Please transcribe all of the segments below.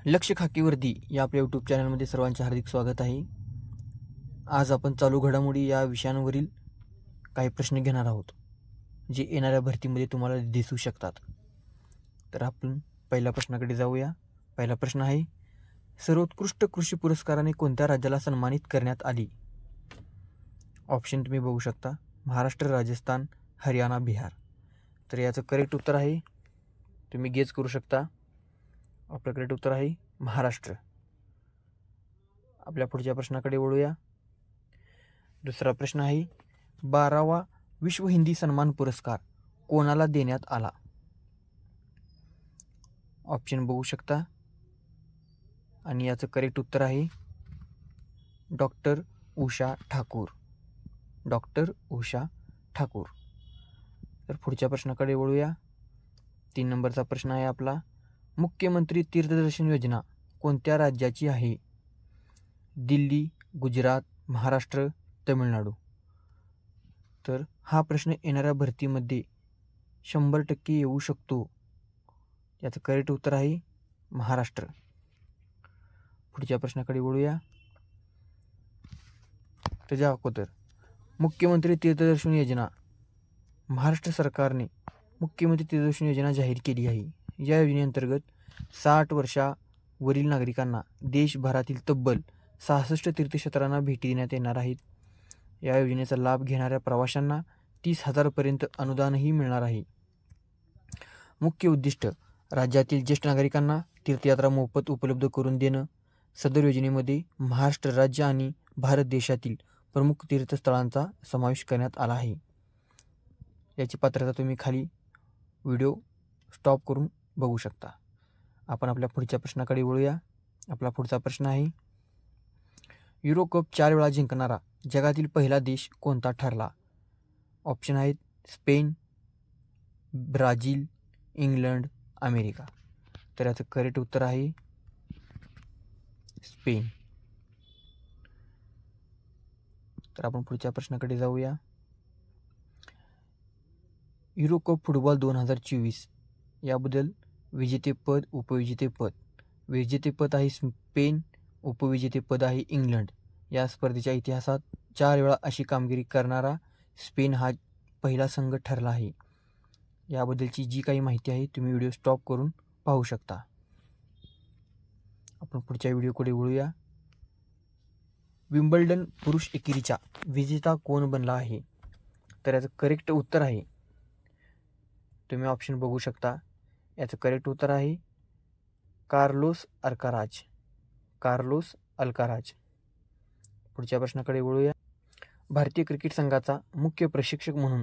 लक्ष खाकीवर्दी या आपल्या यूट्यूब चॅनलमध्ये सर्वांचे हार्दिक स्वागत आहे। आज आपण चालू घडामोडी या विषयांवरील काही प्रश्न घेणार आहोत जे येणाऱ्या भरतीमध्ये तुम्हाला दिसू शकतात। तर आपण पहिल्या प्रश्नाकडे जाऊया। पहिला प्रश्न आहे, सर्वोत्कृष्ट कृषी पुरस्काराने कोणत्या राज्याला सन्मानित करण्यात आले? ऑप्शन तुम्ही बघू शकता, महाराष्ट्र, राजस्थान, हरियाणा, बिहार। तर याचं करेक्ट उत्तर आहे, तुम्ही गेस करू शकता, आपलं करेक्ट उत्तर आहे महाराष्ट्र। आपल्या पुढच्या प्रश्नाकडे वळूया। दुसरा प्रश्न आहे, 12वा विश्व हिंदी सन्मान पुरस्कार कोणाला देण्यात आला? ऑप्शन बघू शकता आणि याचं करेक्ट उत्तर आहे डॉक्टर उषा ठाकूर। डॉक्टर उषा ठाकूर। तर पुढच्या प्रश्नाकडे वळूया। 3 नंबरचा प्रश्न आहे आपला, मुख्यमंत्री तीर्थदर्शन योजना कोणत्या राज्याची आहे? दिल्ली, गुजरात, महाराष्ट्र, तमिळनाडू। तर हा प्रश्न येणाऱ्या भरतीमध्ये 100% येऊ शकतो। याचं करेक्ट उत्तर आहे महाराष्ट्र। पुढच्या प्रश्नाकडे वळूया। त्याच्या अगोदर मुख्यमंत्री तीर्थदर्शन योजना, महाराष्ट्र सरकारने मुख्यमंत्री तीर्थदर्शन योजना जाहीर केली आहे। या योजनेअंतर्गत 60 वर्षावरील नागरिकांना देशभरातील तब्बल 66 तीर्थक्षेत्रांना भेटी देण्यात येणार आहेत। या योजनेचा लाभ घेणाऱ्या प्रवाशांना 30,000 पर्यंत अनुदानही मिळणार आहे। मुख्य उद्दिष्ट राज्यातील ज्येष्ठ नागरिकांना तीर्थयात्रा मोफत उपलब्ध करून देणं। सदर योजनेमध्ये महाराष्ट्र राज्य आणि भारत देशातील प्रमुख तीर्थस्थळांचा समावेश करण्यात आला आहे। याची पात्रता तुम्ही खाली व्हिडिओ स्टॉप करून बघू शकता। आपण आपल्या पुढच्या प्रश्नाकडे वळूया। आपला पुढचा प्रश्न आहे, युरो कप 4 वेळा जिंकणारा जगातील पहिला देश कोणता ठरला? ऑप्शन आहेत स्पेन, ब्राझील, इंग्लंड, अमेरिका। तर याचं करेक्ट उत्तर आहे स्पेन। तर आपण पुढच्या प्रश्नाकडे जाऊया। युरो कप फुटबॉल 2024 याबद्दल विजेतेपद, उपविजेतेपद। विजेतेपद आहे स्पेन, उपविजेतेपद आहे इंग्लंड। या स्पर्धेच्या इतिहासात 4 वेळा अशी कामगिरी करणारा स्पेन हा पहिला संघ ठरला आहे। याबद्दलची जी काही माहिती आहे तुम्ही व्हिडिओ स्टॉप करून पाहू शकता। आपण पुढच्या व्हिडिओकडे वळूया। विम्बल्डन पुरुष एकेरीचा विजेता कोण बनला आहे? तर याचं करेक्ट उत्तर आहे, तुम्ही ऑप्शन बघू शकता, याचं करेक्ट उत्तर आहे कार्लोस अल्काराज। Carlos Alcaraz. पुढच्या प्रश्नाकडे वळूया। भारतीय क्रिकेट संघाचा मुख्य प्रशिक्षक म्हणून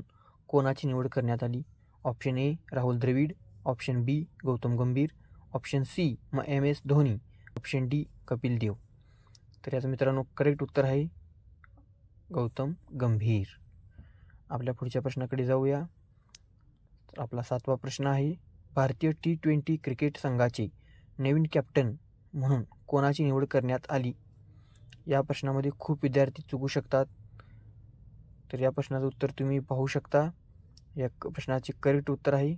कोणाची निवड करण्यात आली? Option A Rahul Dravid, option B Gautam Gambhir, option C MS Dhoni, option D Kapil Dev. तर याचं मित्रांनो करेक्ट उत्तर आहे गौतम गंभीर। आपल्या पुढच्या प्रश्नाकडे जाऊया। तर आपला 7वा प्रश्न आहे, भारतीय T20 क्रिकेट संघाचे नवीन कॅप्टन म्हणून कोणाची निवड करण्यात आली? या प्रश्नामध्ये खूप विद्यार्थी चुकू शकतात। तर या प्रश्नाचं उत्तर तुम्ही पाहू शकता। या प्रश्नाचे करेक्ट उत्तर आहे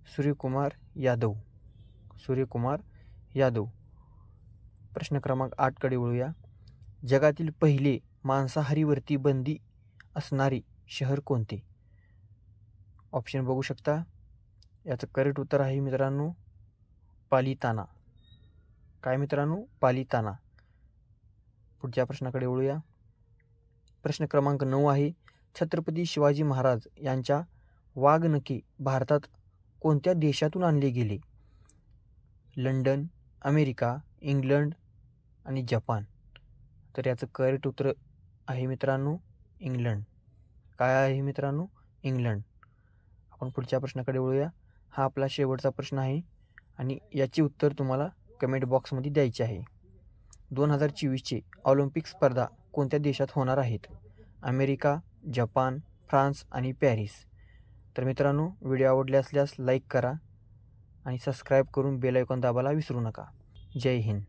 सूर्यकुमार यादव। सूर्यकुमार यादव। प्रश्न क्रमांक 8 कडे वळूया। जगातील पहिले मांसाहारीवरती बंदी असणारे शहर कोणते? ऑप्शन बघू शकता, याचं करेक्ट उत्तर आहे मित्रांनो पालिताना। काय मित्रांनो? पालिताना। पुढच्या प्रश्नाकडे वळूया। प्रश्न क्रमांक 9 आहे, छत्रपती शिवाजी महाराज यांच्या वाघनखे भारतात कोणत्या देशातून आणले गेले? लंडन, अमेरिका, इंग्लंड आणि जपान। तर याचं करेक्ट उत्तर आहे मित्रांनो इंग्लंड। काय आहे मित्रांनो? इंग्लंड। आपण पुढच्या प्रश्नाकडे वळूया। हा आपला शेवटचा प्रश्न आहे आणि याचे उत्तर तुम्हाला कमेंट बॉक्समध्ये द्यायचे आहे। 2024चे ऑलिम्पिक स्पर्धा कोणत्या देशात होणार आहेत? अमेरिका, जपान, फ्रान्स आणि पॅरिस। तर मित्रांनो व्हिडिओ आवडले असल्यास लाईक करा आणि सबस्क्राईब करून बेल आयकॉन दाबायला विसरू नका। जय हिंद।